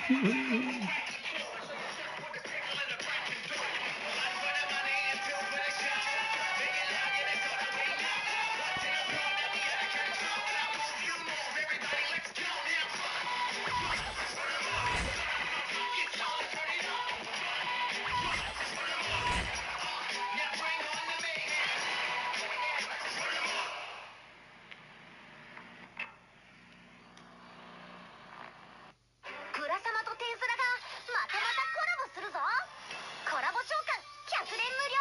ブラ様とテンスラがまたまたコラボするぞ。コラボ召喚100連無料。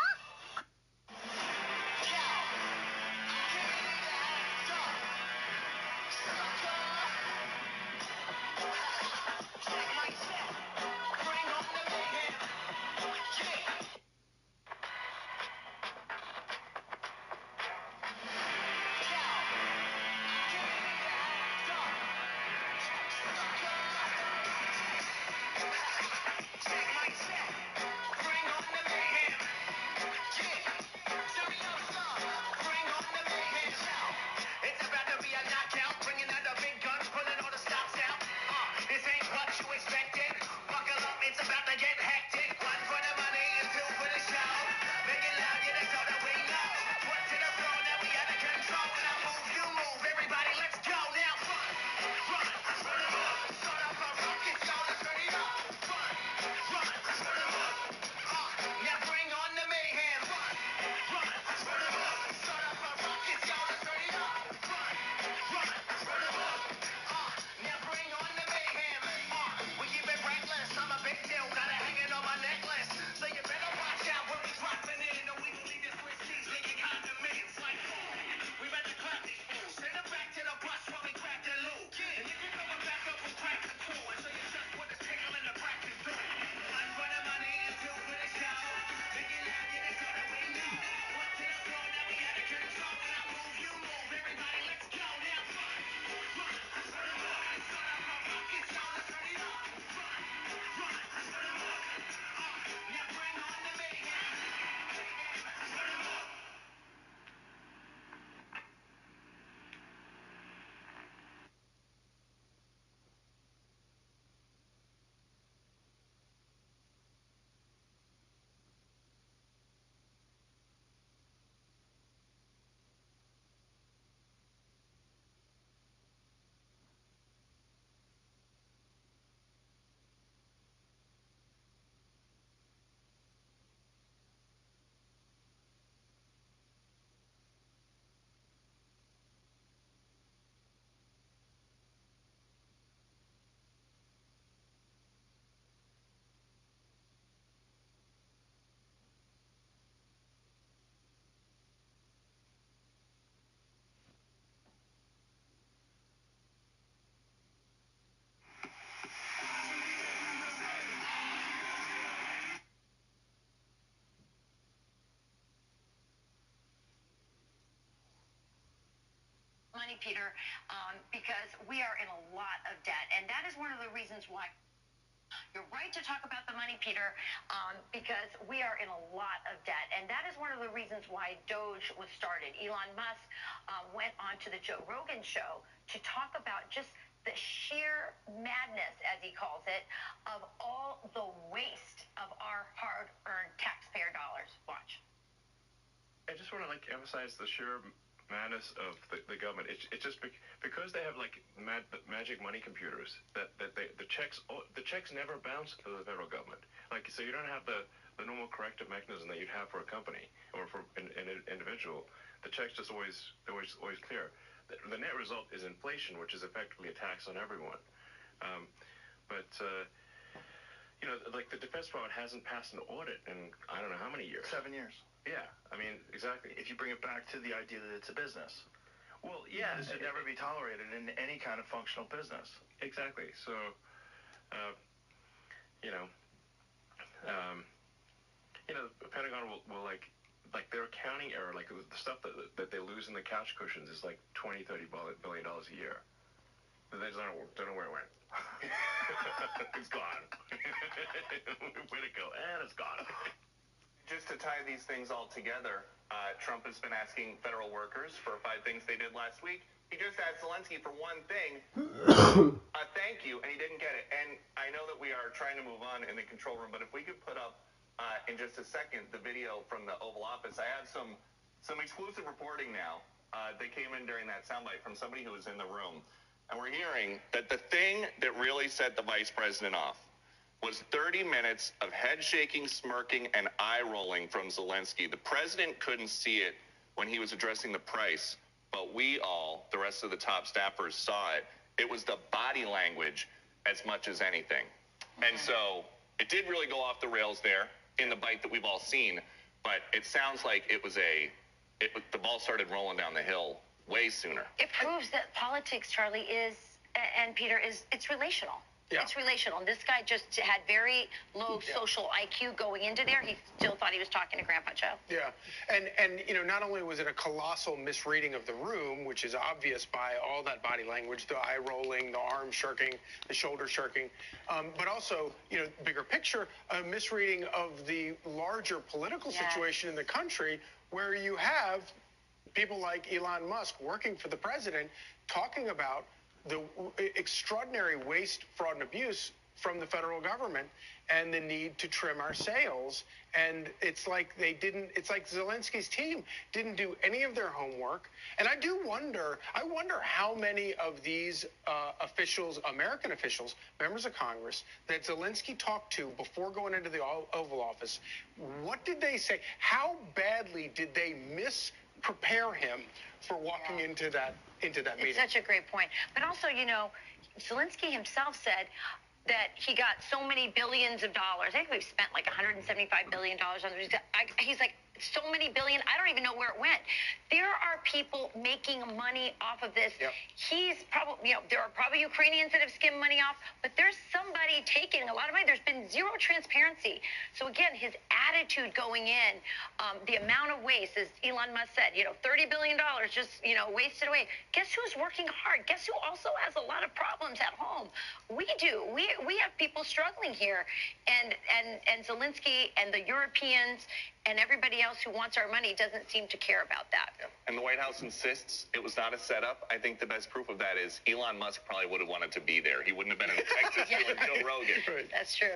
Money, Peter, because we are in a lot of debt, and that is one of the reasons why. You're right to talk about the money, Peter, because we are in a lot of debt, and that is one of the reasons why Doge was started. Elon Musk went on to the Joe Rogan show to talk about just the sheer madness, as he calls it, of all the waste of our hard-earned taxpayer dollars. Watch. I just want to emphasize the sheer madness of the government. It's just because they have magic money computers that the checks never bounce to the federal government. So you don't have the normal corrective mechanism that you'd have for a company or for an individual. The checks just always clear. The net result is inflation, which is effectively a tax on everyone. The Defense Department hasn't passed an audit in I don't know how many years. 7 years. Yeah, I mean, exactly. If you bring it back to the idea that it's a business. Well, yeah. This should never be tolerated in any kind of functional business. Exactly. So, the Pentagon will their accounting error, the stuff that they lose in the couch cushions is like $20-30 billion a year. But they just don't know where it went. It's gone. Way to go. And it's gone. Just to tie these things all together, Trump has been asking federal workers for 5 things they did last week. He just asked Zelensky for one thing, thank you, and he didn't get it. And I know that we are trying to move on in the control room, but if we could put up in just a second the video from the Oval Office. I have some exclusive reporting now. They came in during that soundbite from somebody who was in the room. And we're hearing that the thing that really set the vice president off was 30 minutes of head-shaking, smirking, and eye-rolling from Zelensky. The president couldn't see it when he was addressing the price, but we all, the rest of the top staffers, saw it. It was the body language as much as anything. And so it did really go off the rails there in the bite that we've all seen, but it sounds like the ball started rolling down the hill way sooner. It proves that politics, Charlie, and Peter, it's relational. Yeah. It's relational. This guy just had very low social IQ going into there. He still thought he was talking to Grandpa Joe. Yeah, and not only was it a colossal misreading of the room, which is obvious by all that body language, the eye rolling, the arm shirking, the shoulder shirking, but also, bigger picture, a misreading of the larger political situation in the country, where you have people like Elon Musk working for the president talking about the extraordinary waste, fraud, and abuse from the federal government and the need to trim our sails. And it's like Zelensky's team didn't do any of their homework. And I wonder how many of these officials, American officials, members of Congress, that Zelensky talked to before going into the Oval Office, what did they say? How badly did they prepare him for walking into that meeting? It's such a great point. But also, Zelensky himself said that he got so many billions of dollars. I think we've spent like $175 billion on this. He's like, so many billion, I don't even know where it went. There are people making money off of this. Yep. He's probably, there are probably Ukrainians that have skimmed money off, but there's somebody taking a lot of money. There's been zero transparency. So again, his attitude going in, the amount of waste, as Elon Musk said, $30 billion just, wasted away. Guess who's working hard? Guess who also has a lot of problems at home? We do. We have people struggling here, and Zelensky and the Europeans and everybody else who wants our money doesn't seem to care about that. And the White House insists it was not a setup. I think the best proof of that is Elon Musk probably would have wanted to be there. He wouldn't have been in Texas doing Joe Rogan. Right. That's true.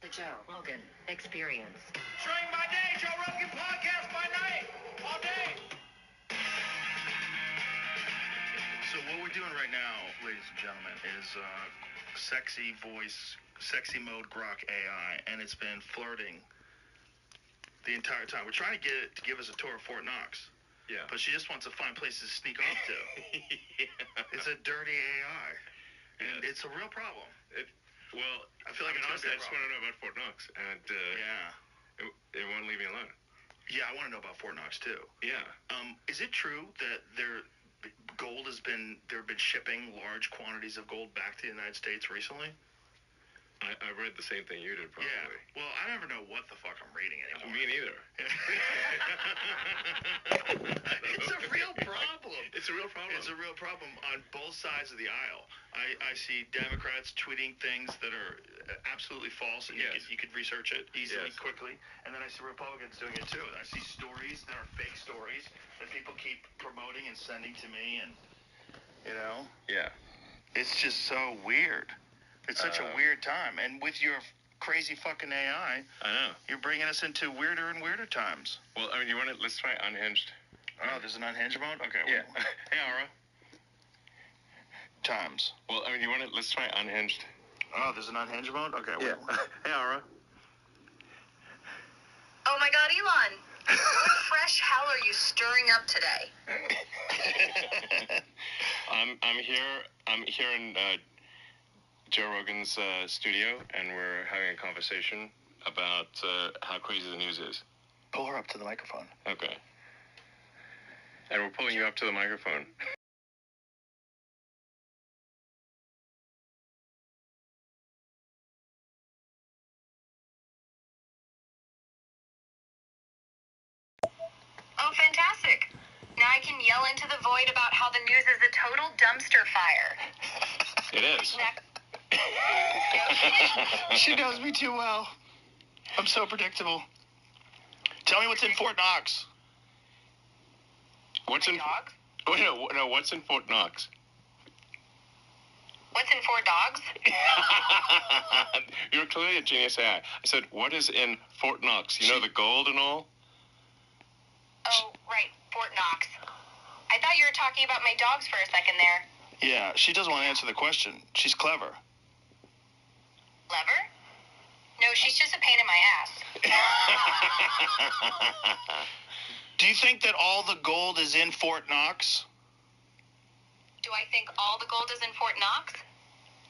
The Joe Rogan Experience. Train by day, Joe Rogan podcast by night, all day. So what we're doing right now, ladies and gentlemen, is sexy voice, sexy mode Grok AI, and it's been flirting the entire time. We're trying to get it to give us a tour of Fort Knox. Yeah. But she just wants to find places to sneak off to. Yeah. It's a dirty AI. And it's a real problem. Well, I feel like honestly, I it's just want to know about Fort Knox, and it won't leave me alone. Yeah, I want to know about Fort Knox too. Yeah. Is it true that there have been shipping large quantities of gold back to the United States recently? I read the same thing you did, probably. Yeah. Well, I never know what the fuck I'm reading anymore. Me neither. It's a real problem. It's a real problem. It's a real problem on both sides of the aisle. I see Democrats tweeting things that are absolutely false, and you could research it easily, quickly. And then I see Republicans doing it too. And I see stories that are fake stories that people keep promoting and sending to me, and Yeah. it's just so weird. It's such a weird time. And with your crazy fucking AI. I know. You're bringing us into weirder and weirder times. Well, I mean, you want to? Let's try Unhinged. Oh, there's an unhinged mode? Okay. Yeah. Well, hey, Aura. Times. Well, I mean, you want to? Let's try Unhinged. Oh, there's an unhinged mode? Okay. Yeah. Well, hey, Aura. Oh my God, Elon! What fresh hell are you stirring up today? I'm here in Joe Rogan's studio, and we're having a conversation about how crazy the news is. Pull her up to the microphone. Okay. And we're pulling you up to the microphone. Oh, fantastic. Now I can yell into the void about how the news is a total dumpster fire. It is. She knows me too well. I'm so predictable. Tell me what's in Fort Knox. What's in? Dogs? Wait, no. What's in Fort Knox? What's in Fort Dogs? You're clearly a genius AI. I said, what is in Fort Knox? You know the gold and all? Oh, right, Fort Knox. I thought you were talking about my dogs for a second there. Yeah, she doesn't want to answer the question. She's clever. Lever? No, she's just a pain in my ass. Do you think that all the gold is in Fort Knox? Do I think all the gold is in Fort Knox?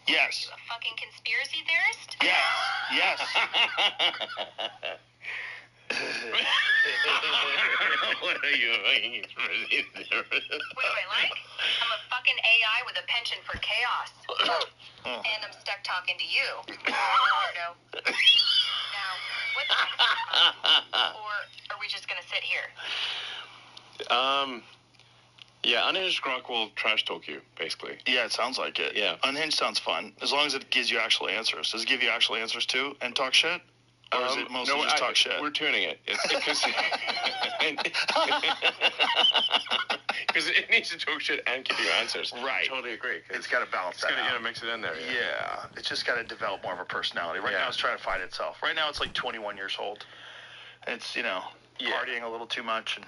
Yes. A fucking conspiracy theorist? Yes. Yes. What are you doing? What do I like? I'm a fucking AI with a penchant for chaos. And I'm stuck talking to you. No. Now, what's next? Or are we just gonna sit here? Yeah, Unhinged Grok will trash talk you, basically. Yeah, it sounds like it. Yeah. Unhinged sounds fun. As long as it gives you actual answers. Does it give you actual answers too and talk shit? Or is it mostly just talk shit? We're tuning it. Because it needs to talk shit and give you answers. Right. Totally agree. It's got to balance that out. Mix it in there. Yeah. It's just got to develop more of a personality. Right now it's trying to find itself. Right now it's like 21 years old. It's, partying a little too much. And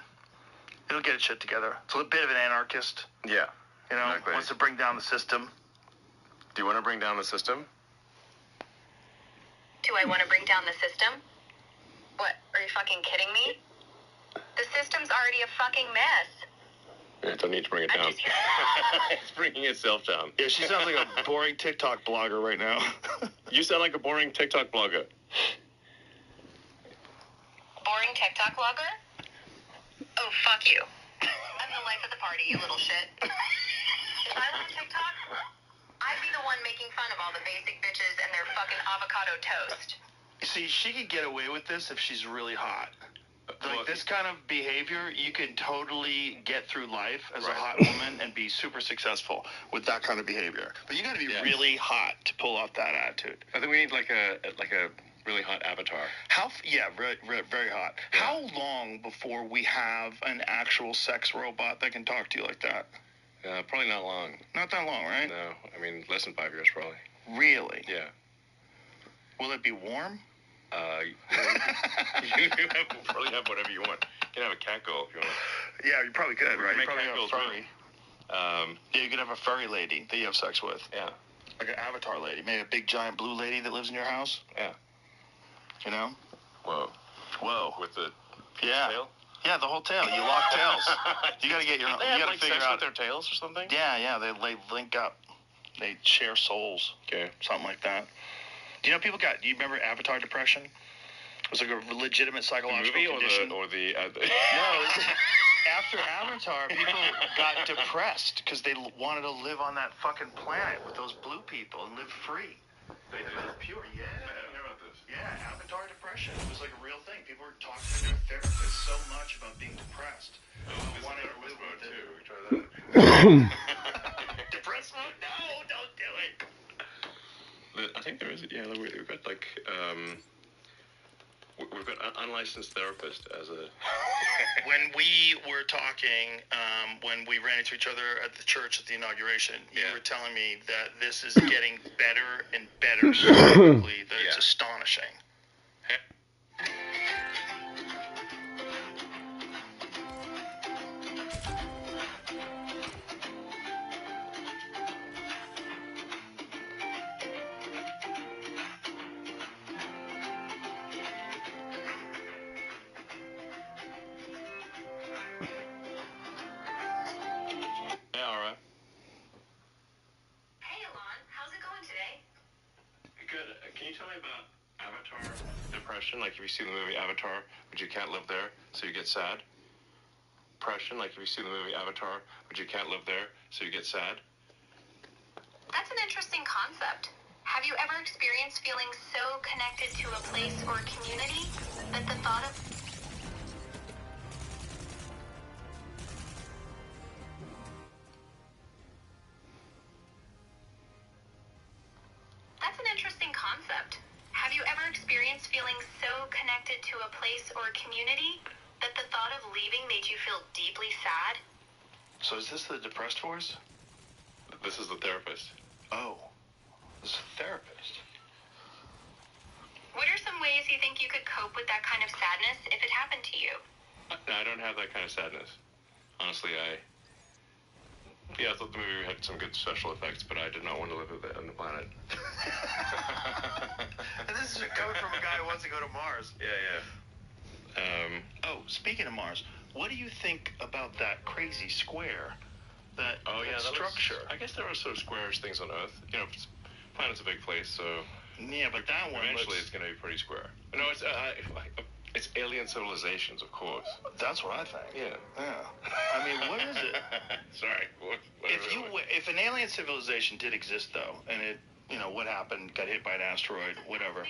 it'll get its shit together. It's a bit of an anarchist. Yeah. Exactly. Wants to bring down the system. Do you want to bring down the system? Do I want to bring down the system? What, are you fucking kidding me? The system's already a fucking mess. Yeah, don't need to bring it down. It's bringing itself down. Yeah, she sounds like a boring TikTok blogger right now. You sound like a boring TikTok blogger. Boring TikTok blogger? Oh, fuck you. I'm the life of the party, you little shit. If I was a TikTok, I'd be the one making fun of all the basic bitches and their fucking avocado toast. See, she could get away with this if she's really hot. Like this kind of behavior, you can totally get through life as a hot woman and be super successful with that kind of behavior. But you got to be really hot to pull off that attitude. I think we need like a really hot avatar. Very hot. Yeah. How long before we have an actual sex robot that can talk to you like that? Probably not long. Not that long, right? No, I mean less than 5 years probably. Really? Yeah. Will it be warm? You probably have whatever you want. You can have a cat girl if you want. Yeah, you probably could, right? You probably have a furry. Yeah, you could have a furry lady that you have sex with. Yeah. Like an avatar lady. Maybe a big giant blue lady that lives in your house. Yeah. You know? Whoa. With the tail? Yeah, the whole tail. You lock tails. You got to get your own. You got to figure sex out with their tails or something? Yeah. They link up. They share souls. Okay. Something like that. Do you know do you remember Avatar depression? It was like a legitimate psychological condition. Or the No, after Avatar, people got depressed because they wanted to live on that fucking planet with those blue people and live free. They live pure, I didn't hear about this. Yeah, Avatar depression. It was like a real thing. People were talking to their therapists so much about being depressed. Wanting to live with it. We try that. Depressed mode? No, don't do it. I think there is. Yeah, we've got like we've got an unlicensed therapist as a. When we were talking, when we ran into each other at the church at the inauguration, you were telling me that this is getting better and better so quickly that it's astonishing. Like if you see the movie Avatar, but you can't live there, so you get sad. Depression, like if you see the movie Avatar, but you can't live there, so you get sad. That's an interesting concept. Have you ever experienced feeling so connected to a place or a community that the thought of... That's an interesting concept. Have you ever experienced feeling so connected to a place or a community that the thought of leaving made you feel deeply sad? So is this the depressed voice? This is the therapist. Oh, this is a therapist. What are some ways you think you could cope with that kind of sadness if it happened to you? I don't have that kind of sadness. Honestly, I thought the movie had some good special effects, but I did not want to live on the planet. And this is coming from a guy who wants to go to Mars. Yeah. Speaking of Mars, what do you think about that crazy square? That structure? I guess there are sort of squarish things on Earth. You know, planet's a big place, so. Yeah, but that one eventually it's going to be pretty square. No, it's alien civilizations, of course. That's what I think. Yeah. I mean, what is it? Sorry. If an alien civilization did exist, though, and it, what happened, got hit by an asteroid, whatever.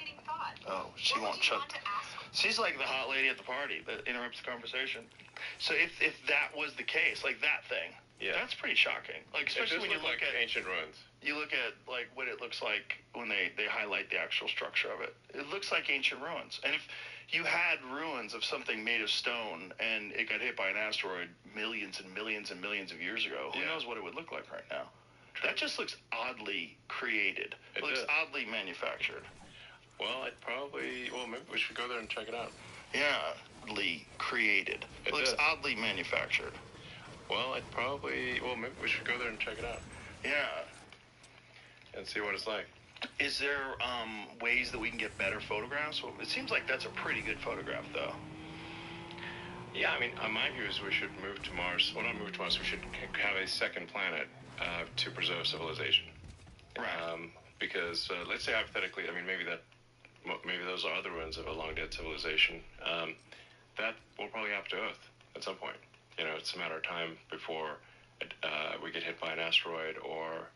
Oh, she won't shut. She's like the hot lady at the party that interrupts the conversation. So if that was the case, like that thing, that's pretty shocking. Like, especially when you look at ancient ruins. You look at like what it looks like when they highlight the actual structure of it. It looks like ancient ruins. And if you had ruins of something made of stone and it got hit by an asteroid millions and millions and millions of years ago, who knows what it would look like right now? That just looks oddly created. It looks oddly manufactured. Well, maybe we should go there and check it out. Yeah, created. It looks oddly manufactured. Well, maybe we should go there and check it out. Yeah. And see what it's like. Is there ways that we can get better photographs? Well, it seems like that's a pretty good photograph, though. Yeah, I mean, my view is we should move to Mars. Well, not move to Mars. We should have a second planet to preserve civilization. Right. Because let's say hypothetically, I mean, maybe those are other ruins of a long dead civilization. That will probably happen to Earth at some point. It's a matter of time before we get hit by an asteroid, or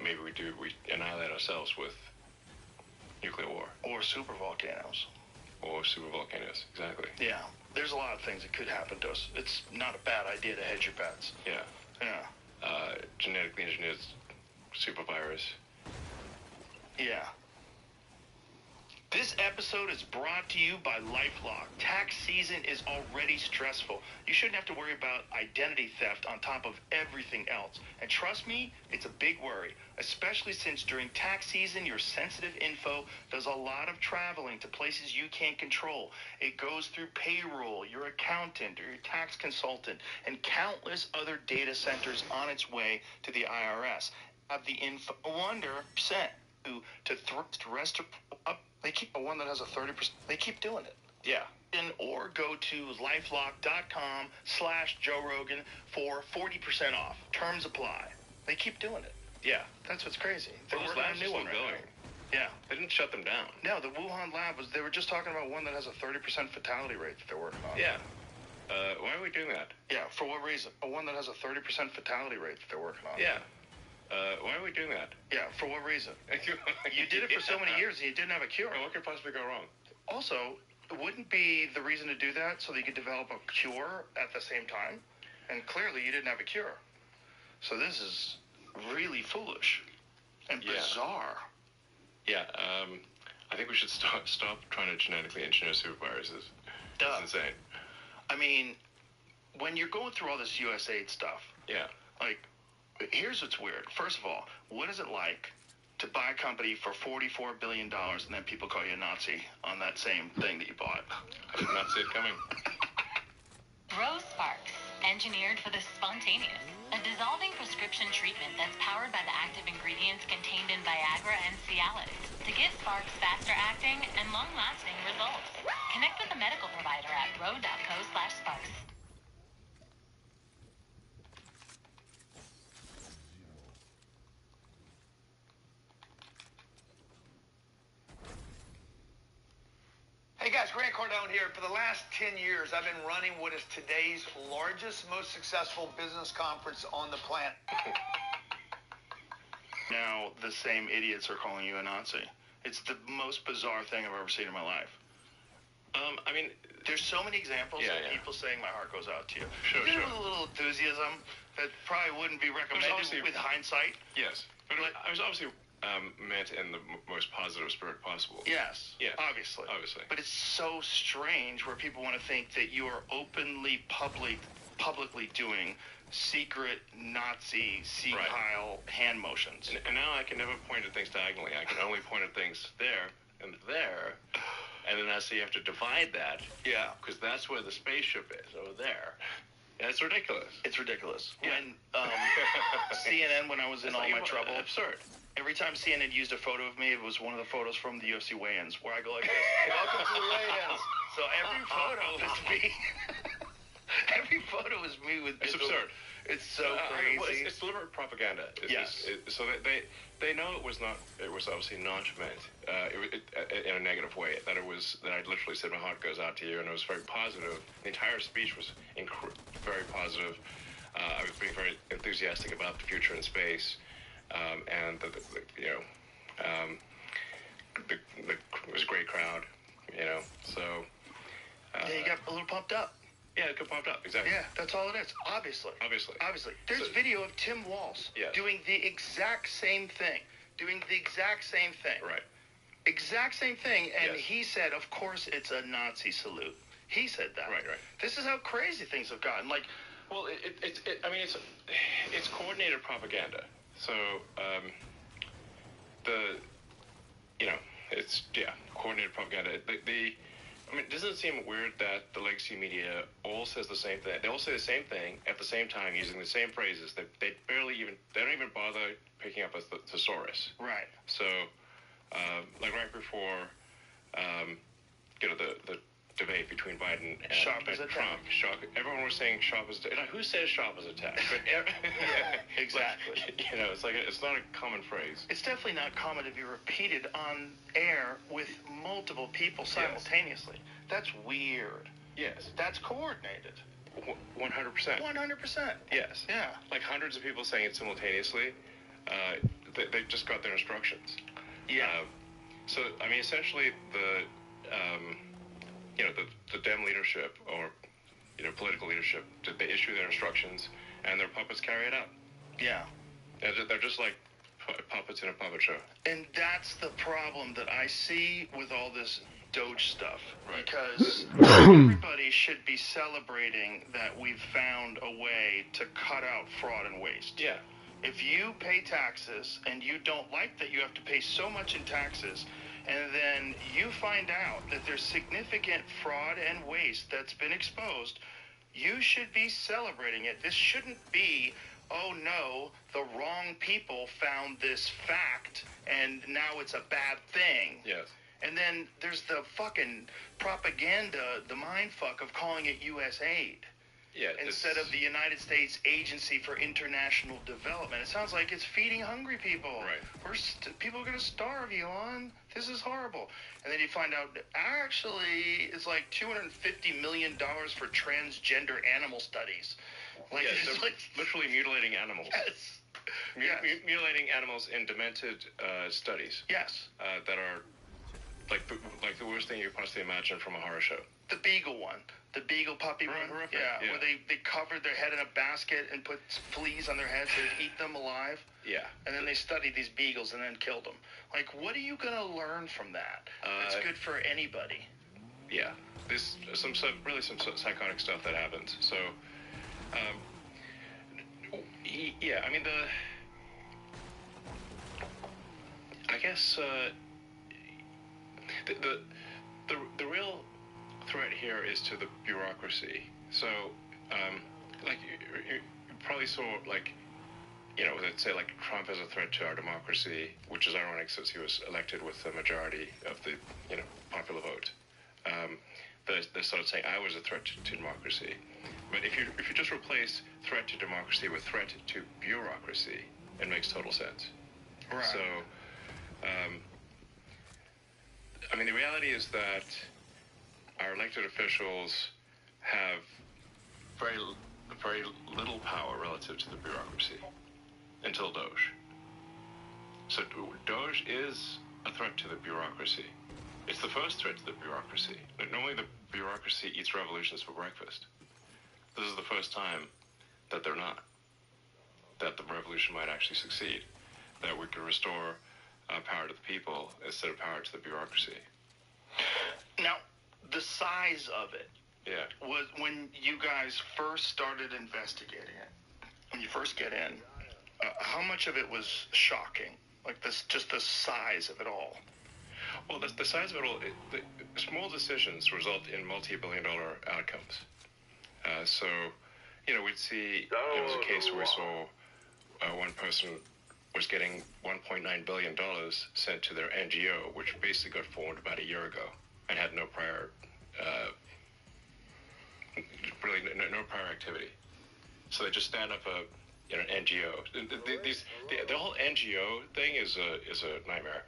maybe we annihilate ourselves with nuclear war. Or supervolcanoes. Exactly. Yeah. There's a lot of things that could happen to us. It's not a bad idea to hedge your bets. Yeah. Genetically engineered supervirus. Yeah. This episode is brought to you by LifeLock. Tax season is already stressful. You shouldn't have to worry about identity theft on top of everything else. And trust me, it's a big worry, especially since during tax season, your sensitive info does a lot of traveling to places you can't control. It goes through payroll, your accountant, or your tax consultant, and countless other data centers on its way to the IRS. Have the info 100% to rest up. They keep one that has a 30%. They keep doing it. Yeah. Or go to lifelock.com/Joe Rogan for 40% off. Terms apply. They keep doing it. Yeah. That's what's crazy. They're Those working on labs a new one are right going. now. Yeah. They didn't shut them down. No, the Wuhan lab they were just talking about one that has a 30% fatality rate that they're working on. Yeah. Why are we doing that? Yeah. For what reason? One that has a 30% fatality rate that they're working on. Yeah. Why are we doing that? Yeah, for what reason? You did it for so many years and you didn't have a cure. Well, what could possibly go wrong? Also, wouldn't be the reason to do that so that you could develop a cure at the same time? And clearly you didn't have a cure. So this is really foolish and bizarre. Yeah. I think we should stop trying to genetically engineer superviruses. Duh. It's insane. I mean, when you're going through all this USAID stuff, Yeah. like, here's what's weird. First of all, what is it like to buy a company for $44 billion and then people call you a Nazi on that same thing that you bought? I did not see it coming. Rose Sparks, engineered for the spontaneous. A dissolving prescription treatment that's powered by the active ingredients contained in Viagra and Cialis to give Sparks faster acting and long-lasting results. Connect with a medical provider at ro.co/sparks. Hey guys, Grant Cardone here. For the last 10 years, I've been running what is today's largest, most successful business conference on the planet. Now the same idiots are calling you a Nazi. It's the most bizarre thing I've ever seen in my life. I mean, there's so many examples of people saying my heart goes out to you. Sure. With a little enthusiasm that probably wouldn't be recommended with hindsight. Yes. But I was obviously meant in the most positive spirit possible. Yes. Yeah. Obviously. But it's so strange where people want to think that you are openly publicly doing secret Nazi hand motions. And now I can never point at things diagonally. I can only point at things there and there. And then I see you have to divide that. Yeah. Because that's where the spaceship is, over there. And it's ridiculous. It's ridiculous. Yeah. When CNN, when I was in all my trouble. Absurd. Every time CNN used a photo of me, it was one of the photos from the UFC weigh-ins, where I go like this, welcome to the weigh-ins. So every photo is me. Every photo is me with... It's absurd. It's so crazy. It's deliberate propaganda. Yes. So they know it was obviously not meant in a negative way. That I literally said my heart goes out to you, and it was very positive. The entire speech was very positive. I was being very enthusiastic about the future in space, and it was a great crowd. So yeah, you got a little pumped up. Yeah, it got pumped up, exactly. Yeah, that's all it is. Obviously. There's video of Tim Walz doing the exact same thing. Right. Exact same thing, and he said, of course it's a Nazi salute. He said that. Right. This is how crazy things have gotten. Like, well, it's coordinated propaganda. So, coordinated propaganda. Doesn't it seem weird that the legacy media all says the same thing? They all say the same thing at the same time, using the same phrases. They don't even bother picking up a thesaurus. Right. So, like right before, the debate between Biden and Trump. Everyone was saying sharp as attack. Who says sharp as attack? But exactly. It's not a common phrase. It's definitely not common to be repeated on air with multiple people simultaneously. Yes. That's weird. Yes. That's coordinated. 100%. 100%. Yes. Yeah. Like hundreds of people saying it simultaneously. They just got their instructions. Yeah. So essentially the Dem leadership or political leadership, they issue their instructions and their puppets carry it out. Yeah. They're just like puppets in a puppet show. And that's the problem that I see with all this Doge stuff. Right. Because everybody should be celebrating that we've found a way to cut out fraud and waste. Yeah. If you pay taxes and you don't like that you have to pay so much in taxes, and then you find out that there's significant fraud and waste that's been exposed, you should be celebrating it. This shouldn't be, oh no, the wrong people found this fact and now it's a bad thing. Yes. And then there's the fucking propaganda, the mindfuck of calling it USAID. Yeah, instead of the United States Agency for International Development. It sounds like it's feeding hungry people. Right. People are going to starve, Elon. This is horrible. And then you find out actually it's like $250 million for transgender animal studies. Like, they're literally mutilating animals. Yes. Mutilating animals in demented studies. Yes. That are like the worst thing you could possibly imagine from a horror show. The Beagle one. The Beagle puppy one. Yeah, where they covered their head in a basket and put fleas on their heads to eat them alive. Yeah. And then they studied these beagles and then killed them. Like, what are you going to learn from that? That's good for anybody. Yeah. There's some psychotic stuff that happens. So, yeah, I mean, I guess the real threat here is to the bureaucracy. So, like, you probably saw, like, you know, let's say, like, Trump is a threat to our democracy, which is ironic since he was elected with the majority of the, you know, popular vote. They started saying I was a threat to democracy. But if you just replace threat to democracy with threat to bureaucracy, it makes total sense. Right. So, I mean, the reality is that our elected officials have very little power relative to the bureaucracy until Doge. So Doge is a threat to the bureaucracy. It's the first threat to the bureaucracy. Normally the bureaucracy eats revolutions for breakfast. This is the first time that they're not. That the revolution might actually succeed. That we can restore power to the people instead of power to the bureaucracy. Now, the size of it was when you guys first started investigating it. When you first get in, how much of it was shocking? Like this, just the size of it all. Well, the size of it all, the small decisions result in multi-billion-dollar outcomes. So, you know, we'd see, there was a case where we saw one person was getting $1.9 billion sent to their NGO, which basically got formed about a year ago and had no prior, no prior activity. So they just stand up an NGO. The whole NGO thing is a nightmare.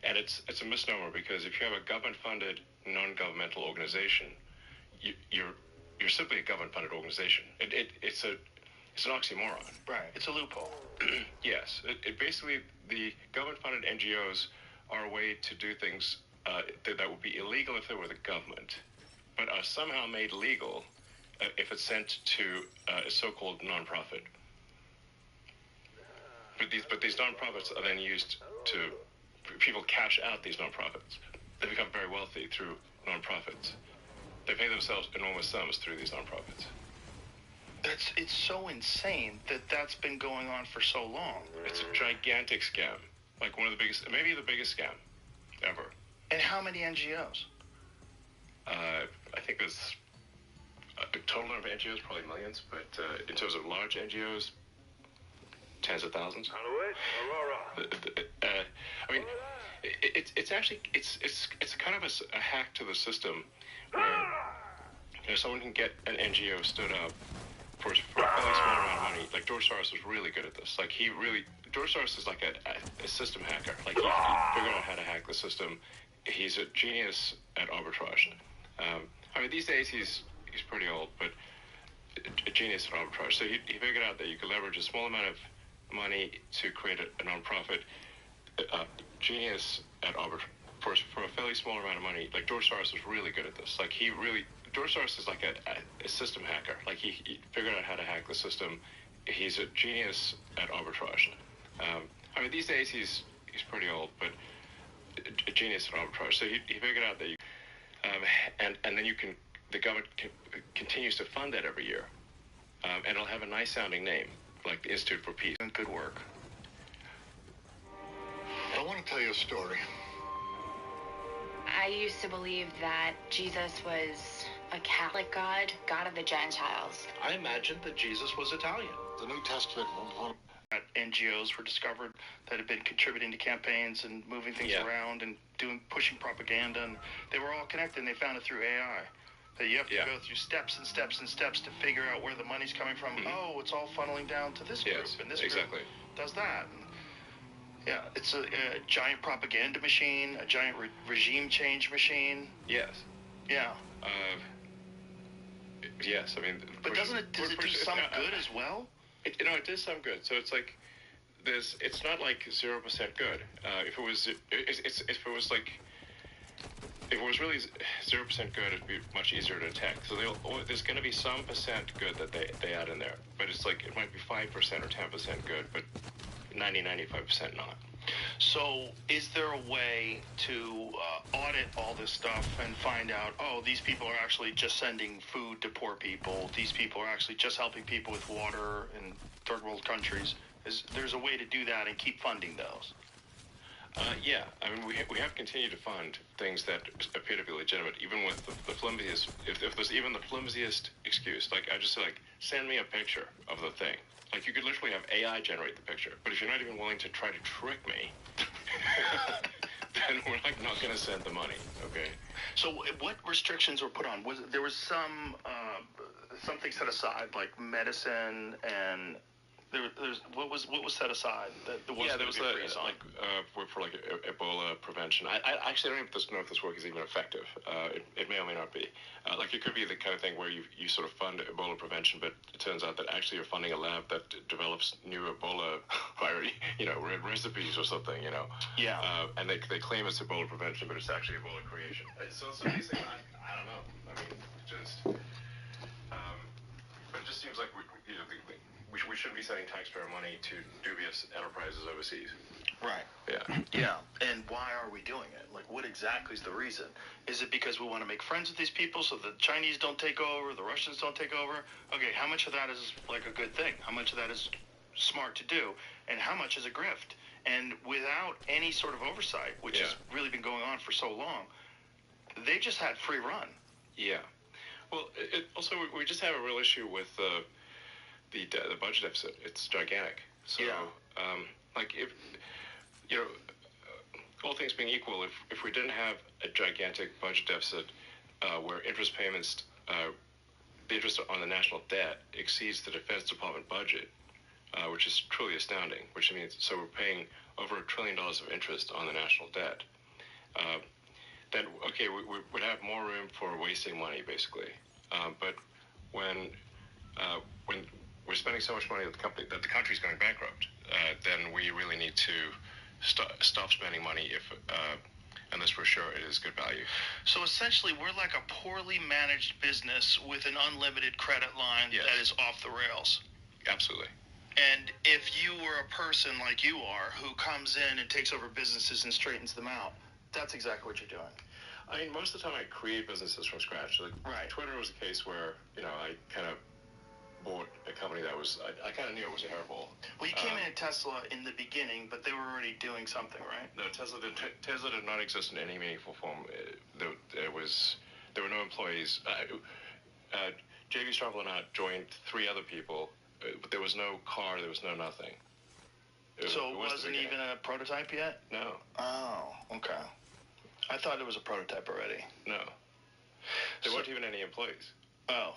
And it's a misnomer because if you have a government-funded non-governmental organization, you're simply a government-funded organization. It's an oxymoron. Right. It's a loophole. Yes. It basically, the government-funded NGOs are a way to do things that would be illegal if they were the government, but are somehow made legal if it's sent to a so-called nonprofit. But these nonprofits are then used to, people cash out these nonprofits. They become very wealthy through nonprofits. They pay themselves enormous sums through these nonprofits. It's so insane that that's been going on for so long. It's a gigantic scam. Like one of the biggest, maybe the biggest scam ever. And how many NGOs? I think there's a total number of NGOs, probably millions, but in terms of large NGOs, tens of thousands. I mean, it's actually it's kind of a hack to the system where, you know, someone can get an NGO stood up for a fairly small amount of money. Like George Soros was really good at this. Like George Soros is like a system hacker. Like he figured out how to hack the system. He's a genius at arbitrage. I mean, these days he's pretty old, but a genius at arbitrage. So he figured out that you could leverage a small amount of money to create a nonprofit. Genius at arbitrage for a fairly small amount of money. Like George Soros was really good at this. Like George Soros is like a system hacker. Like he figured out how to hack the system. He's a genius at arbitrage. I mean, these days he's pretty old, but a genius at arbitrage. So he figured out that you, and then the government continues to fund that every year, and it'll have a nice sounding name, like the Institute for Peace. Good work. I want to tell you a story. I used to believe that Jesus was a Catholic God, God of the Gentiles. I imagined that Jesus was Italian. The New Testament won't. NGOs were discovered that had been contributing to campaigns and moving things around and pushing propaganda, and they were all connected, and they found it through AI. That you have to go through steps and steps and steps to figure out where the money's coming from. Mm-hmm. Oh, it's all funneling down to this group, and this group does that. And it's a giant propaganda machine, a giant regime change machine. Yes. Yeah. Yes, I mean. But does it do some good as well? It does some good. So it's like it's not like 0% good. If it was like if it was really 0% good, it'd be much easier to detect. So there's going to be some percent good that they add in there, but it's like it might be 5% or 10% good, but 95% not. So is there a way to audit all this stuff and find out, oh, these people are actually just sending food to poor people, these people are actually just helping people with water in third world countries? There's a way to do that and keep funding those? Yeah, I mean, we have continued to fund things that appear to be legitimate, even with the flimsiest, if there's even the flimsiest excuse. Like, I just say, like, send me a picture of the thing. Like, you could literally have AI generate the picture, but if you're not even willing to try to trick me, then we're, like, not going to send the money, okay? So what restrictions were put on? There was something set aside, like medicine and... There's what was set aside that there wasn't there was a freeze on? for Ebola prevention. I actually don't know if this work is even effective. It may or may not be. Like, it could be the kind of thing where you sort of fund Ebola prevention, but it turns out that actually you're funding a lab that develops new Ebola recipes or something, Yeah. And they claim it's Ebola prevention, but it's actually Ebola creation. So these things, I don't know. I mean, but it just seems like we shouldn't be sending taxpayer money to dubious enterprises overseas. Right. Yeah. Yeah. And why are we doing it? Like, what exactly is the reason? Is it because we want to make friends with these people so the Chinese don't take over, the Russians don't take over? Okay, how much of that is like a good thing? How much of that is smart to do? And how much is a grift? And without any sort of oversight, which has really been going on for so long, they just had free run. Yeah. Well, also, we just have a real issue with the budget deficit. It's gigantic. So, like, if, all things being equal, if we didn't have a gigantic budget deficit where interest payments, the interest on the national debt exceeds the Defense Department budget, which is truly astounding, which means, so we're paying over $1 trillion of interest on the national debt, then, okay, we would have more room for wasting money, basically. But when we're spending so much money that the country's going bankrupt, then we really need to stop spending money unless we're sure it is good value. So essentially, we're like a poorly managed business with an unlimited credit line that is off the rails. Absolutely. And if you were a person like you are, who comes in and takes over businesses and straightens them out, that's exactly what you're doing. I mean, most of the time I create businesses from scratch. Like, Twitter was a case where, I kind of bought a company that was, I kind of knew it was a hairball. Well, you came in at Tesla in the beginning, but they were already doing something, right? No, Tesla did not exist in any meaningful form. There were no employees. J.B. Straubel and I joined 3 other people, but there was no car, there was no nothing. So it wasn't even a prototype yet? No. Oh, okay. I thought it was a prototype already. No. There weren't even any employees. Oh.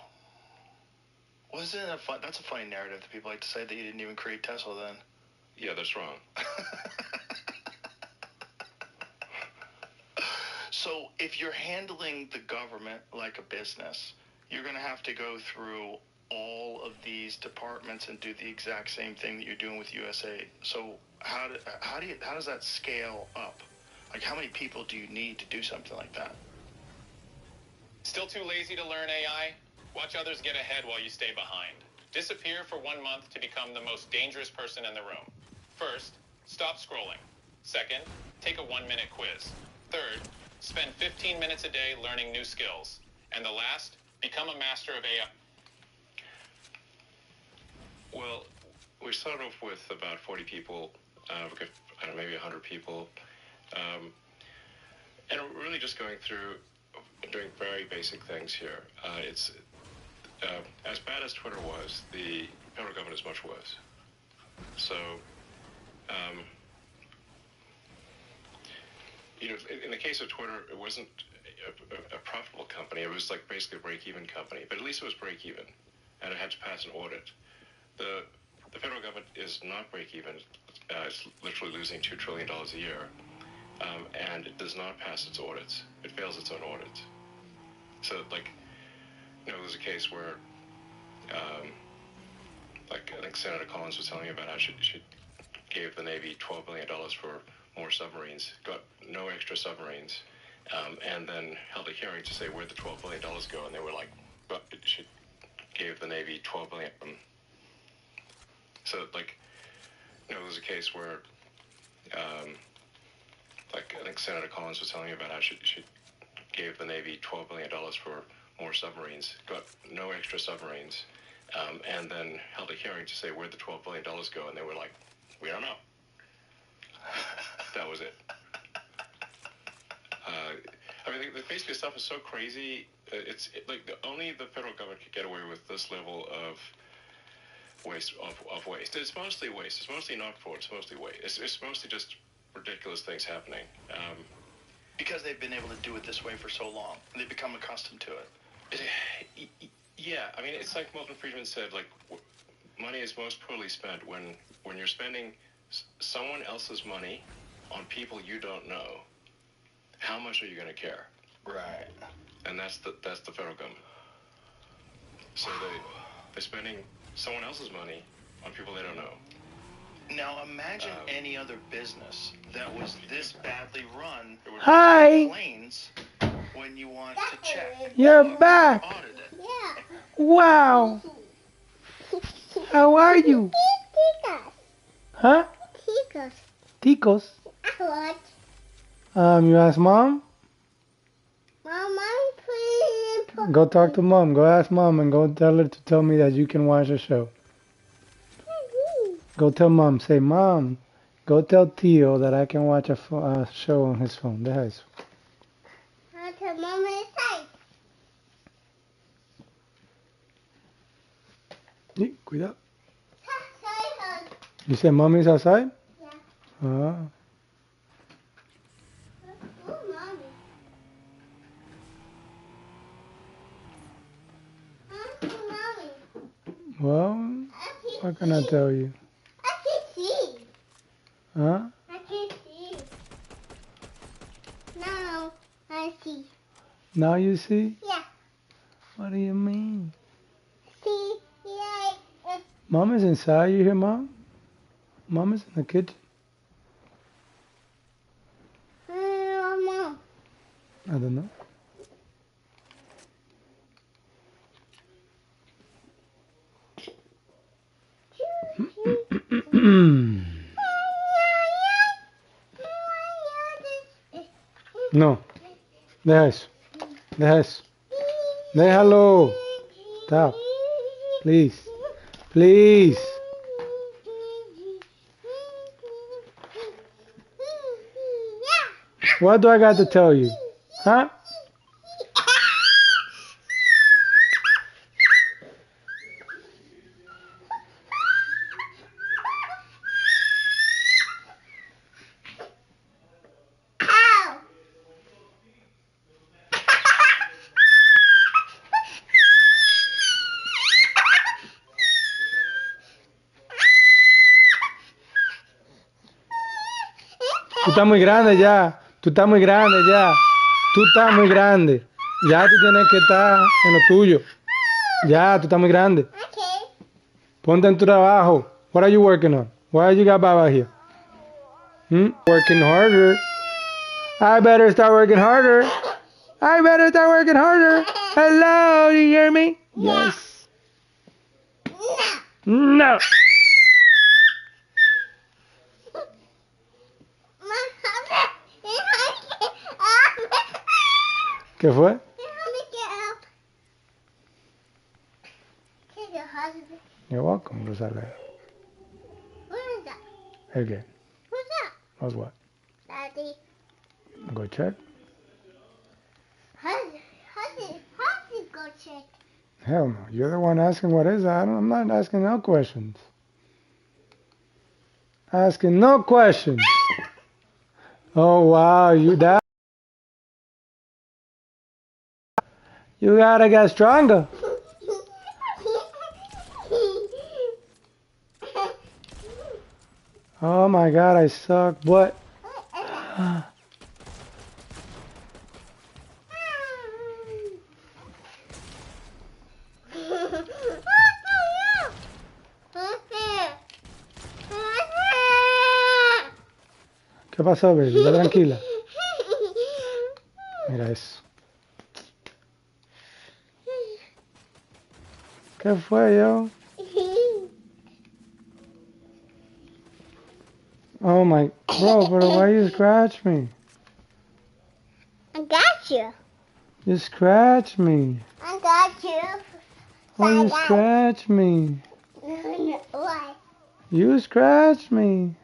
Wasn't it that's a funny narrative that people like to say, that you didn't even create Tesla then. Yeah, that's wrong. So if you're handling the government like a business, you're going to have to go through all of these departments and do the exact same thing that you're doing with USAID. So how does that scale up? Like, how many people do you need to do something like that? Still too lazy to learn AI? Watch others get ahead while you stay behind. Disappear for 1 month to become the most dangerous person in the room. First, stop scrolling. Second, take a 1-minute quiz. Third, spend 15 minutes a day learning new skills. And the last, become a master of AI. Well, we started off with about 40 people, maybe 100 people. And we're really just going through doing very basic things here. It's as bad as Twitter was, the federal government is much worse. So, in the case of Twitter, it wasn't a profitable company. It was like basically a break-even company, but at least it was break-even, and it had to pass an audit. The federal government is not break-even. It's literally losing $2 trillion a year, and it does not pass its audits. It fails its own audits. So, there's a case where, I think Senator Collins was telling me about how she gave the Navy $12 billion for more submarines, got no extra submarines, and then held a hearing to say where'd the $12 billion go, and they were like, but she gave the Navy $12 billion. So like, there was a case where, like I think Senator Collins was telling me about how she gave the Navy $12 billion for more submarines, got no extra submarines, and then held a hearing to say where'd the $12 billion go, and they were like, we don't know. That was it. I mean, basically stuff is so crazy. Like only the federal government could get away with this level of waste. It's mostly waste. It's mostly not fraud. It's mostly waste. It's mostly just ridiculous things happening. Because they've been able to do it this way for so long, and they've become accustomed to it. Yeah, I mean, it's like Milton Friedman said. Like, money is most poorly spent when you're spending someone else's money on people you don't know. How much are you going to care? Right. And that's the federal government. So they're spending someone else's money on people they don't know. Now imagine any other business that was this badly run. Hi. Planes when you want to check. You're back. Yeah. Wow. How are you? Huh? Ticos. Ticos. What? You ask mom? Mom, please. Go talk to mom. Go ask mom and go tell her to tell me that you can watch the show. Go tell mom. Say, Mom, go tell Tio that I can watch a show on his phone. Deja eso. I'll tell Mom inside. Cuidado. You said mommy's outside? Yeah. Ah. Well, what can I tell you? I can see. Huh? I can see. Now I see. Now you see? Yeah. What do you mean? See, yeah. Mom is inside. You hear Mom? Mom is in the kitchen. Mom. I don't know. No. Deja eso. Deja eso. Déjalo. Stop. Please. Please. What do I got to tell you? Huh? Tú estás muy grande ya. Tú estás muy grande ya. Tú estás muy grande. Ya tú tienes que estar en lo tuyo. Ya, tú estás muy grande. Okay. Ponte en tu trabajo. What are you working on? Why you got Baba here? Working harder. I better start working harder. I better start working harder. Hello, do you hear me? Yes. No. ¿Qué fue? You're welcome, Rosalia. What is that? Okay. What's that? How's what? Daddy. Go check. How's it go check? Hell no. You're the one asking what is that. I'm not asking no questions. Asking no questions. Oh wow, you gotta get stronger. Oh my God, I suck. What? ¿Qué pasó, baby? ¿Está tranquila? Mira eso. ¿Qué fue, yo? Oh my, bro, but why you scratch me? I got you. You scratch me. I got you. Why you scratch me? Why? You scratch me.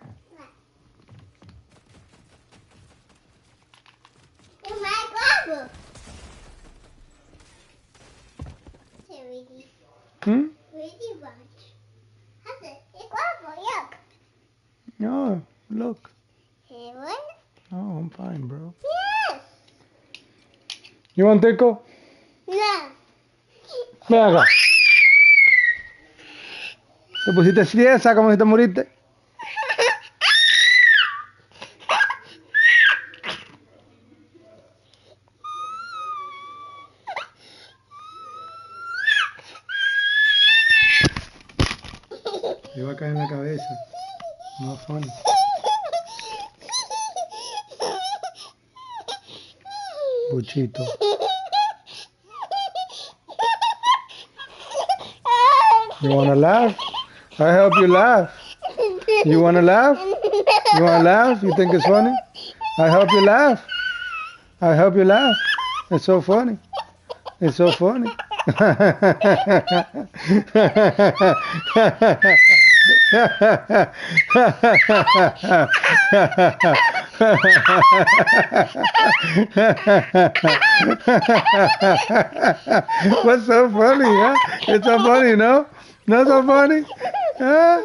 In my glove. Hmm? Really much. How's it? It's glove. Look. No, look. Hey, what? Oh, I'm fine, bro. Yes. You want tickle? No. Ven acá. Te pusiste fiesta como si te moriste. Me va a caer en la cabeza. No funny. Buchito. You wanna laugh? I help you laugh. You wanna laugh? You wanna laugh? You think it's funny? I help you laugh. I help you laugh. It's so funny. It's so funny. What's so funny, huh? It's so funny, no? Not so funny? Huh?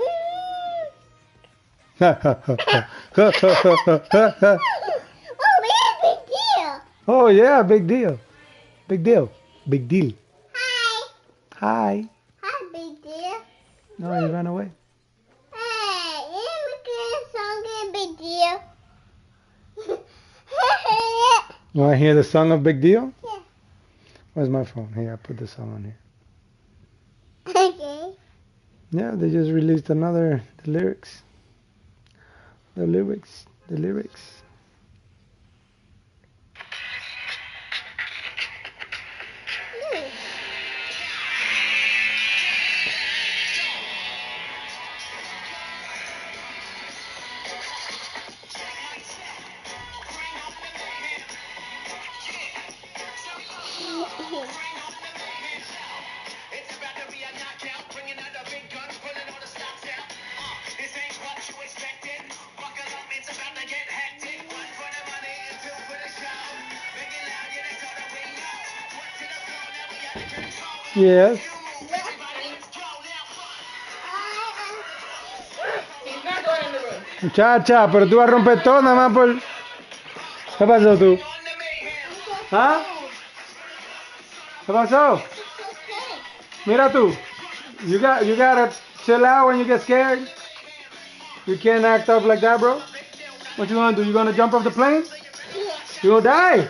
Oh, yeah, big deal. Big deal. Big deal. Hi. Hi. Hi, big deal. No, you ran away. Hey, you big deal. You want to hear the song of Big Deal? Yeah. Where's my phone? Here, I put the song on here. Okay. Yeah, they just released the lyrics. The lyrics. Yes. Muchacha, pero tú vas a romper todo nada más por... ¿Qué pasó tú? ¿Ah? ¿Qué pasó? Mira tú. You gotta chill out when you get scared. You can't act up like that, bro. What you gonna do? You gonna jump off the plane? You gonna die.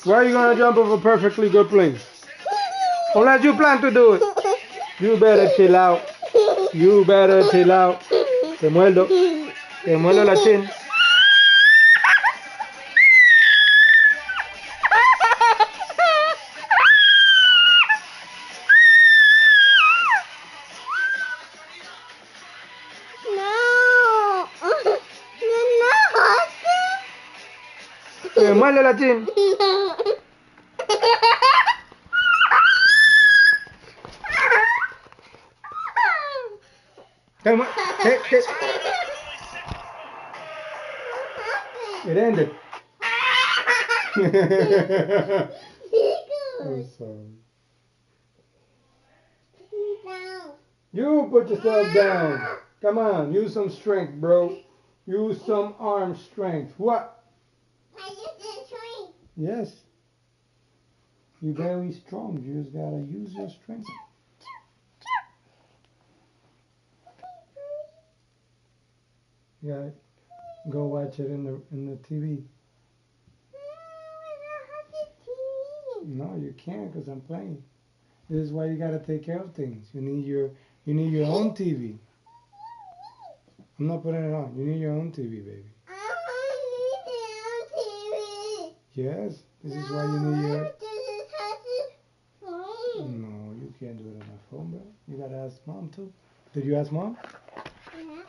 Why are you gonna jump off a perfectly good plane? Unless you plan to do it. You better chill out. You better chill out. Te muerdo. Te muerdo la chin. Te muerde la chin. It ended. I'm sorry. You put yourself down. Come on, use some strength, bro. Use some arm strength. What? I just did swing. Yes. You're very strong. You just gotta use your strength. You gotta go watch it in the TV. No, you can't because I'm playing. This is why you gotta take care of things. You need your own TV. I'm not putting it on. You need your own TV, baby. I need your own TV. Yes, this is why you need your... No, you can't do it on my phone, bro. You gotta ask mom too. Did you ask mom? Yeah.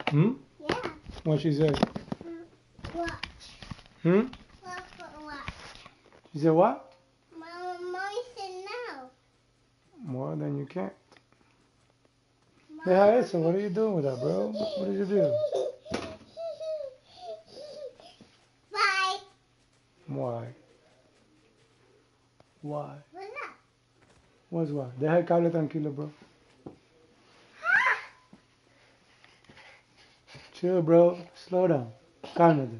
Hmm? Yeah. What she said? Watch. Hmm? Watch. She said what? Mommy said no. More than you can't. Deja eso, what are you doing with that, bro? What did you do? Bye. Why? Why? What's up? What's why? Deja el cable tranquilo, bro. Chill, bro. Slow down. Cálmate.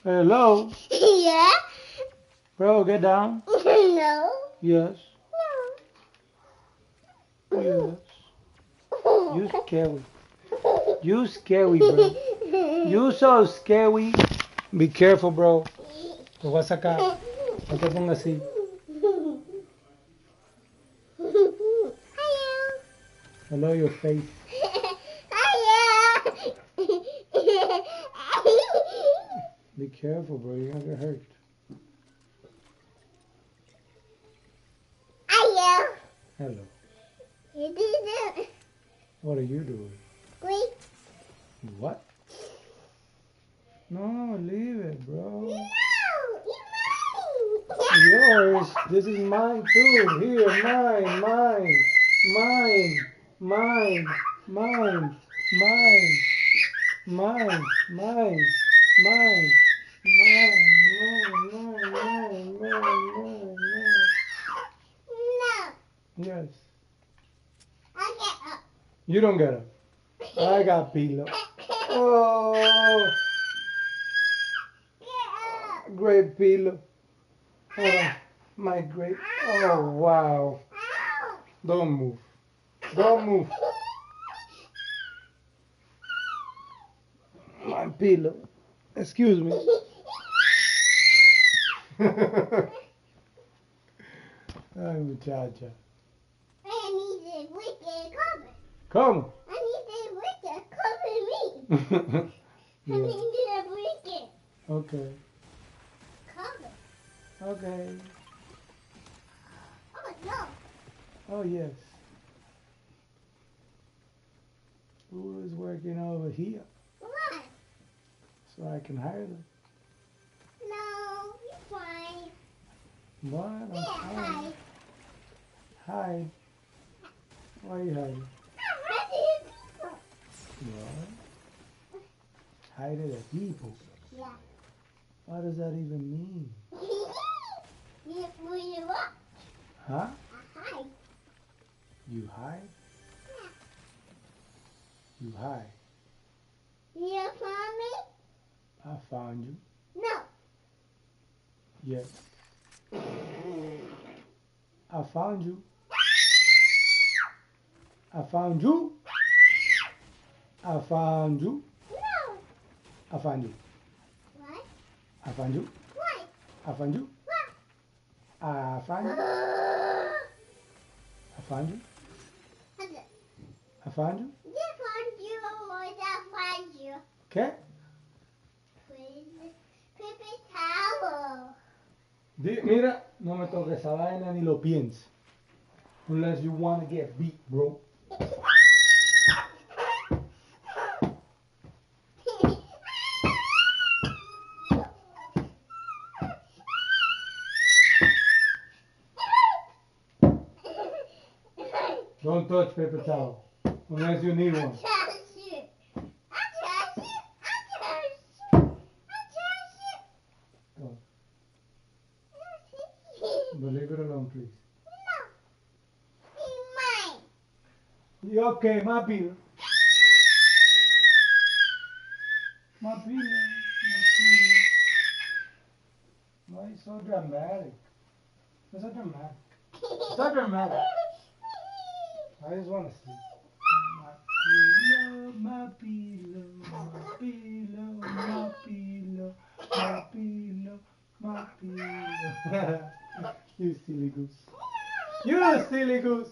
Hello? Yeah? Bro, get down. No. Yes. No. Yes. You scary. You scary, bro. You so scary. Be careful, bro. Te voy a sacar. No te pongas así. Hello, your face. Be careful, bro. You're gonna get hurt. Hello. You did it. What are you doing? Wait. What? No, leave it, bro. No, Yours. This is mine too. Here, mine, mine, mine, mine, mine, mine, mine, mine, mine, mine. No. Yes. I get up. You don't get up. I got pillow. Oh, Get up. great pillow. Oh, my great. Oh, wow. Don't move. Don't move. My pillow. Excuse me. Ay, muchacha. I need a wicked cover. Come. I need a wicked cover me. I Yeah. need a wicked Okay. cover. Okay. Oh no. Oh, yes. Who is working over here What? so I can hire them? No, you're fine. What? I'm Yeah, fine. hi. Hi. Why are you hiding? I'm hiding people. What? Hiding at people? Yeah. What does that even mean? Will you what? Huh? Hi. You hide? You hide. You found me? I found you. No. Yes. I found you. I found you. I found you. No. I found you. What? I found you. What? I found you. What? I found you. I found you. I found you. You found you or I find you? ¿Qué? Paper towel. Mira, no me toques esa vaina ni lo pienses. Unless you want to get beat, bro. Don't touch paper towel. Unless you need one. Don't. But leave it alone, please. You okay, my pillow? My pillow. Why are you so dramatic? You're so dramatic. So dramatic. I just want to sleep. My pillow, my pillow, my pillow, my pillow, my pillow, Puppy. You silly goose. You silly goose.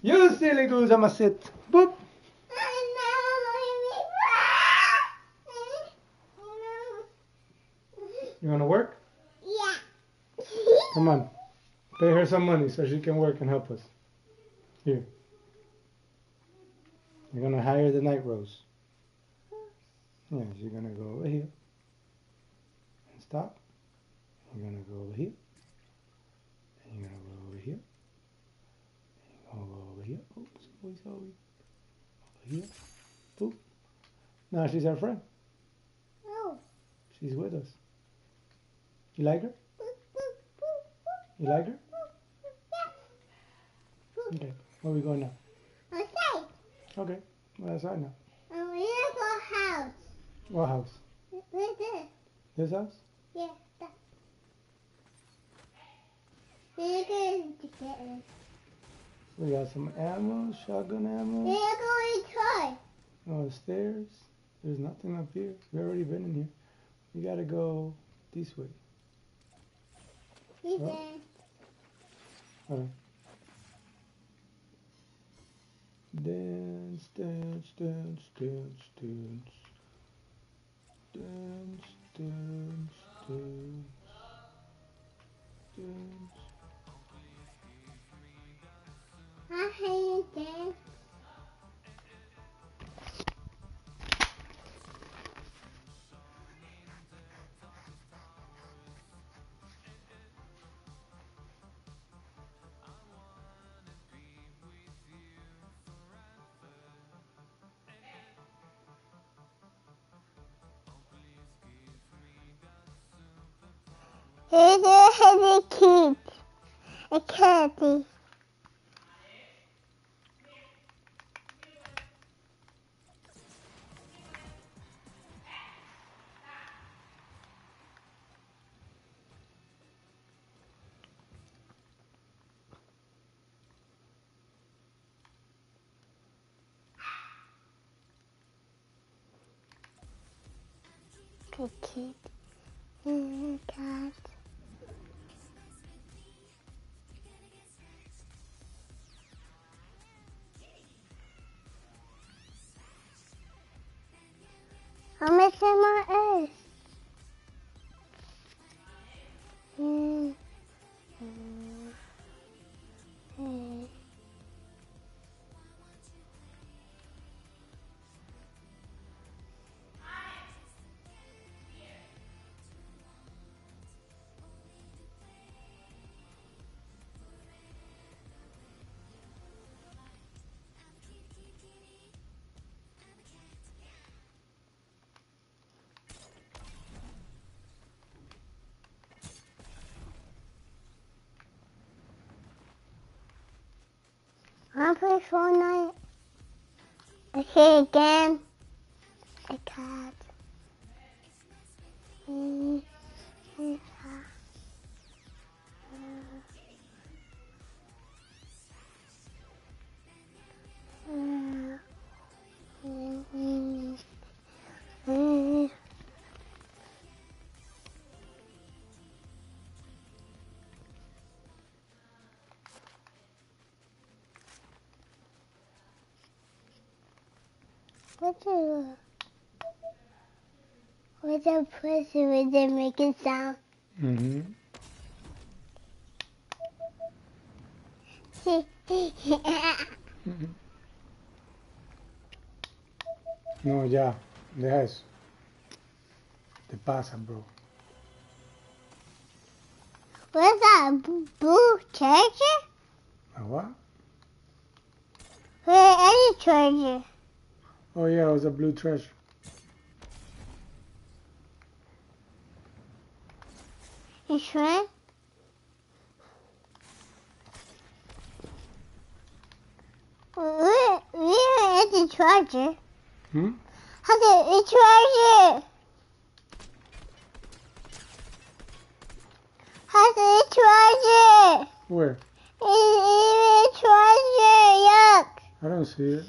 You silly goose. I'ma sit. Boop. You wanna work? Yeah. Come on. Pay her some money so she can work and help us. Here. You're gonna hire the night rose. Yeah, you're gonna go over here. And stop. You're gonna go over here. And you're gonna go over here. And you're gonna go over here. Oops, over here. Boop. Now she's our friend. Oh. She's with us. You like her? You like her? Okay. Where are we going now? Okay. Okay. Well, that's right now. We're gonna go house. What house? Right there. This house? Yeah. We're going to get it. We got some ammo, shotgun ammo. We're going to try. Oh, stairs. There's nothing up here. We've already been in here. We gotta go this way. He's Oh. in. Alright. Dance, dance, dance, dance, dance. Dance, dance, dance. Dance. I hate dance. Here's a heavy kid. A candy. The kid. God. I'm missing my S. I play Fortnite. Okay, again. A cat. What's a pussy with it making sound? Mm-hmm. No, ya. Deja eso. Te pasa, bro. What's that? Blue treasure? A what? Where any treasure? Oh, yeah, it was a blue treasure. You sure? Where is the treasure? Hmm? How's the treasure? How's the treasure? Where? It's treasure, yuck. I don't see it.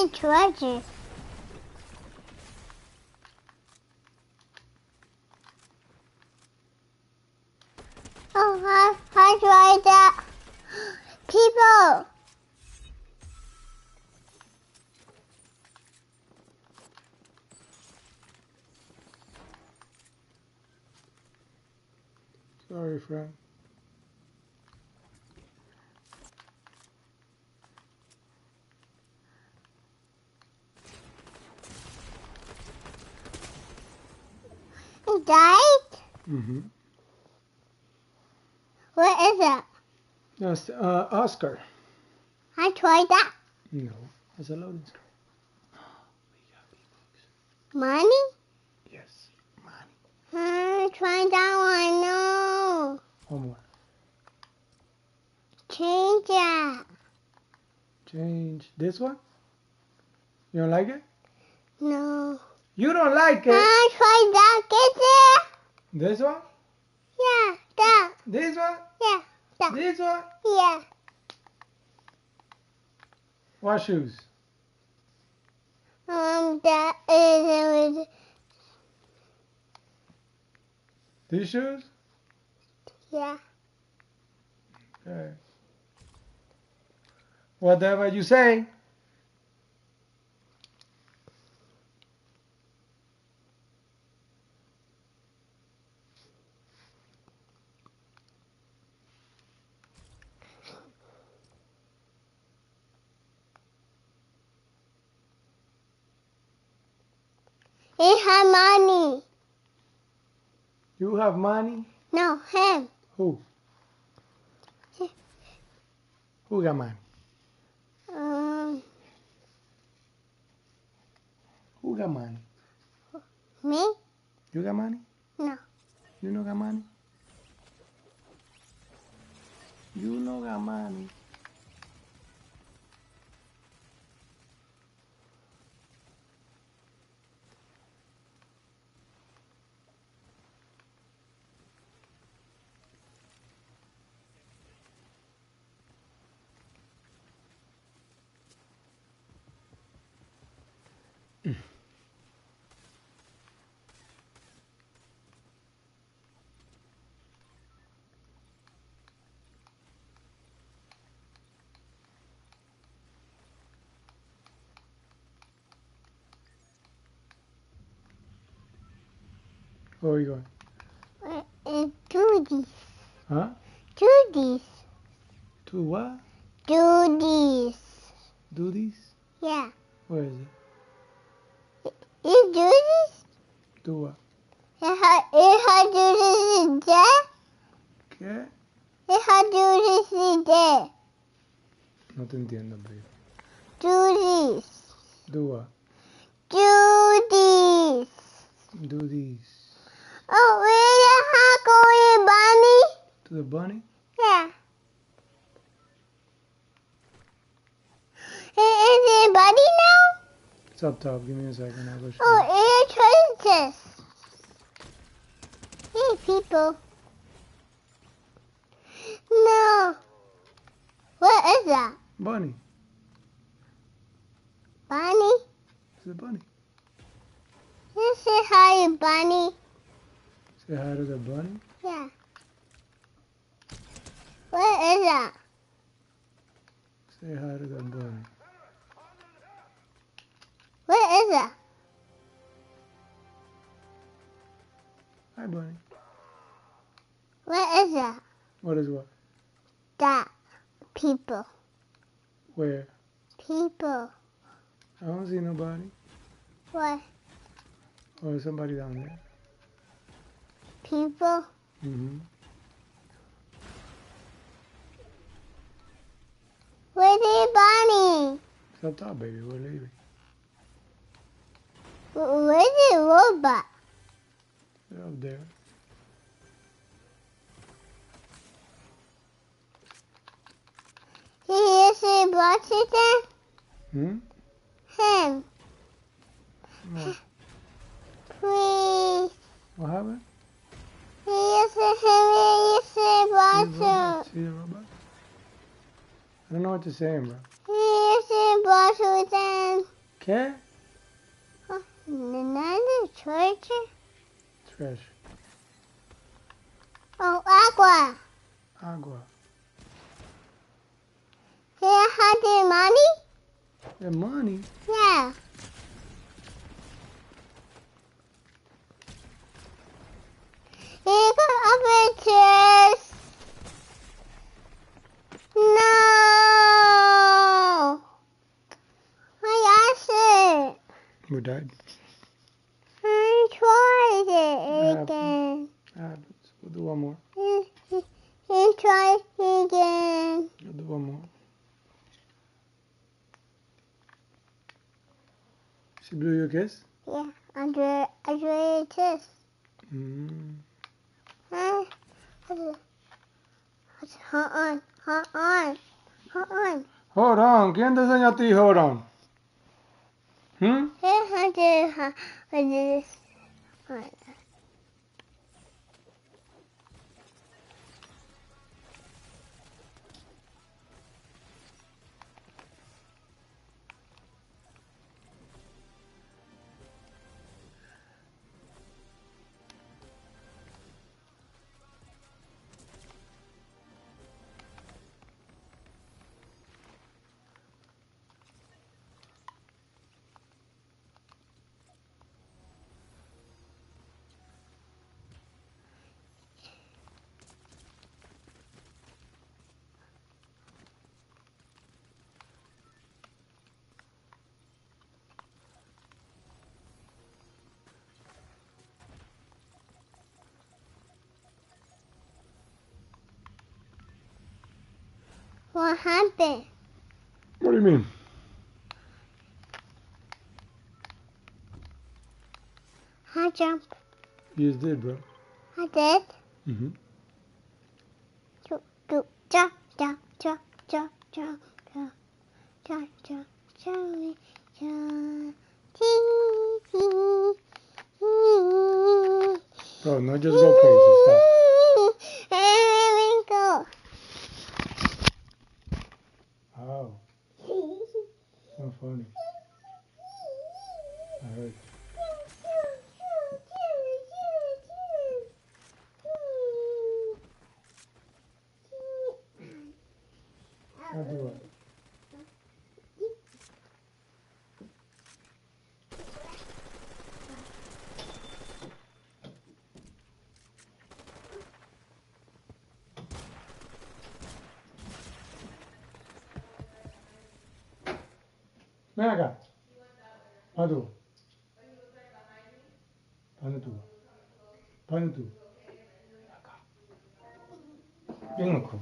a treasure. Oh, I tried that. People. Sorry, friend. You died? Mm-hmm. What is it? That's Oscar. I tried that. No, that's a loading screen. Money? Yes, money. I tried that one. No. One more. Change it. Change this one? You don't like it? No. You don't like it? I tried that. Get it? This one? Yeah, that. This one? Yeah, that. This one? Yeah. What shoes? That is These shoes? yeah. Okay. Whatever you say. He had money. You have money? No, him. Who? Who got money? Who got money? Me? You got money? No. You no got money? You no got money. Where are you going? Judy's. Huh? Judy's. To what? Judy's. Do these? Yeah. Where is it? Is Judy's? Do what? Hija Judy's is there? ¿Qué? Hija Judy's is there. No te entiendo, baby. Judy's. Do what? Judy's. Do these. Oh, where the heck are you, Bunny? To the bunny? Yeah. Is it Bunny now? It's up top. Give me a second. I'll go show you. Oh, it's Princess. Hey, people. No. What is that? Bunny. Bunny? It's a bunny. You say hi, Bunny. Say hi to the bunny. Yeah. What is that? Say hi to the bunny. What is that? Hi, bunny. What is that? What is what? That. People. Where? People. I don't see nobody. What? Oh, there's somebody down there. People. Mm-hmm. Where's the Bunny? It's up top, baby. We're leaving. Where's the robot? They're up there. He is a Washington? Hmm? Him. No. Please. What happened? He is a Washington. See the robot? I don't know what you're saying, bro. He is a Washington. ¿Qué? Another treasure? Treasure. Oh, agua. Agua. Can I have the money? The money? Yeah. You got other chairs. No. I asked it. Who died? I tried it again. Happens. We'll do one more. He tried again. We'll do one more. She blew you a kiss? Yeah, I drew a kiss. Hold on. Hold on. ¿Quién te enseñó a ti hold on? I do this. What happened? What do you mean? I jumped. You just did, bro. I did. Mm-hmm. Jump. Bro, no, just go crazy. Stop. Go. Oh. So funny. I heard. I'll do it. Ven acá. ¿Para tú? ¿Para tú? ¿Para tú? Acá. Ven acá.